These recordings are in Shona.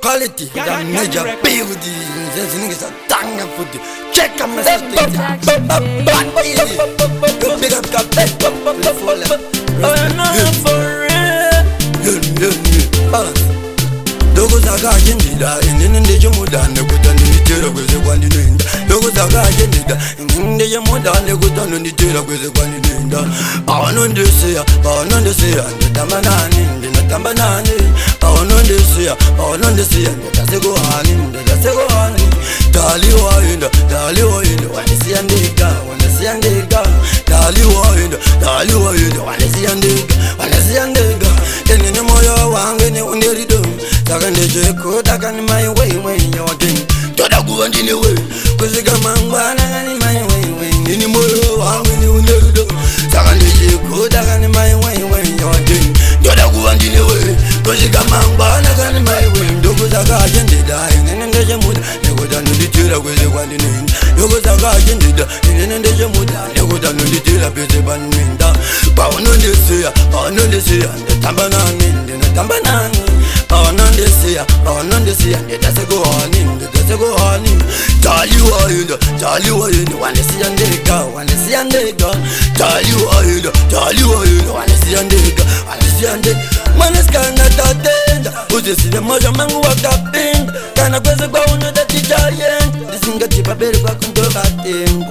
quality, the major beauty. This niggas are tanga for the check on my state. Go big up, got big up, for Dogo Zaga Jendida, and then the Jamuda, and the good on the Tera with the one in the Dogo Zaga Jendida, and then the Jamuda, and the good on the Tera with the one in the Power on the Sea, Power on the Sea, and the Tamanani, the Tamanani, Power on the Sea, Power on the Sea, and the Tasego Hanin, the Tasego Hanin, Daliwa in the one is the Andiga, one is the Andiga, Daliwa in the one is the Andiga, one is the Andiga, and in the Moya, one when you nearly do. Takan de jeko, takan my way when you're again. Toda go and in the way, cause you got my one and my way when any more when you never do. Takan de jeko, takan my way when you're again. Toda go and in the way, cause you got my one and my way. Dogo Zaga and the dying and the Jamuda, you go down to the Tira with the one in the Dogo Zaga and the Jamuda, you go down to the Tira with the one in the Pound on the Sea, and the Tambanani, and the Tambanani. On the sea, and it does go on in, it does go on in. Jolly warrior, one is the Andega, one is the Andega. Jolly warrior, one is the Andega, one is the Andega. Man is cannot attend, who is the Moja man who walked up in. Can I press a bone that the giant? The singer tip a very welcome to that thing.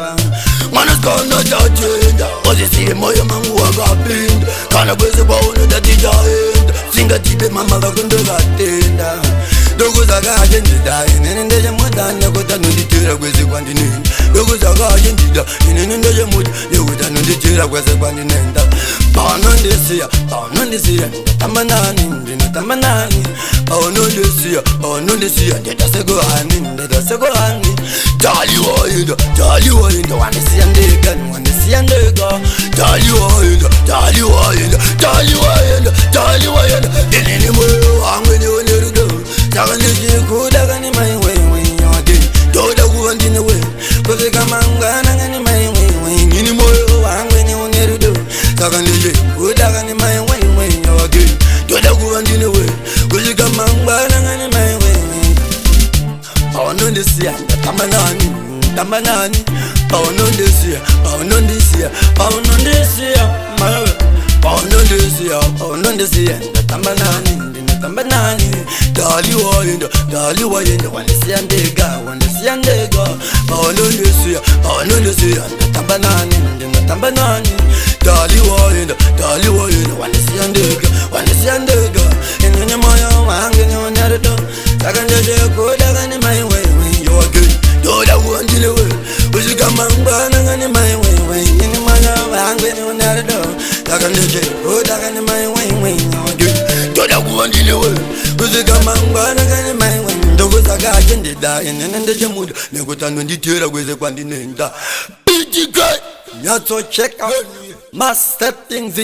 Man is cannot attend, who is the Moja man who walked up in. Can I press a bone that the giant? Singer tip my mother can do that thing. Dogo Zaga Jendida, and the Jamuda, and the Gotan on the Tira with the one in it. Dogo Zaga Jendida, and the Jamud, you would on the Tira with the one in it. Pound on the sea, and the Tamanani, the Tamanani. Pound on the sea, and the Tasego Hanin, the Tasego Hanin. Jolly warrior, one is the Andegan, one is the Andega. Jolly warrior, in any way, I'm with you. Takan de jeko, takan my way when you're again. Doda go and in the way, cause they come and go and my way when any more I'm when you never do. Takan de jeko, takan my way when you're again. Doda go and in the way, cause they come and go and my way. Pound on the sea, the Tamanani. Pound on the sea, pound on the sea, pound on the sea, pound on the sea, and the Tamanani. Tambanani, Dali warrior, one is the Andega, one is the Andega. Pound on the sea, and the Tambanani, Dali warrior, one is the Andega, one is the Andega. And when you're my hanging on the door, Takan de Jeko, Takan my way when you're good. Doda go and in the way, but you come and go and my way when you're my hanging on the door. Takan de Jeko, Takan my way when you're good. Doda go and in the way, but you come and go and my way. Dogo Zaga and the dying and the Jamuda, they go down on the Tira with the one in the PG. Not so check out, must step things.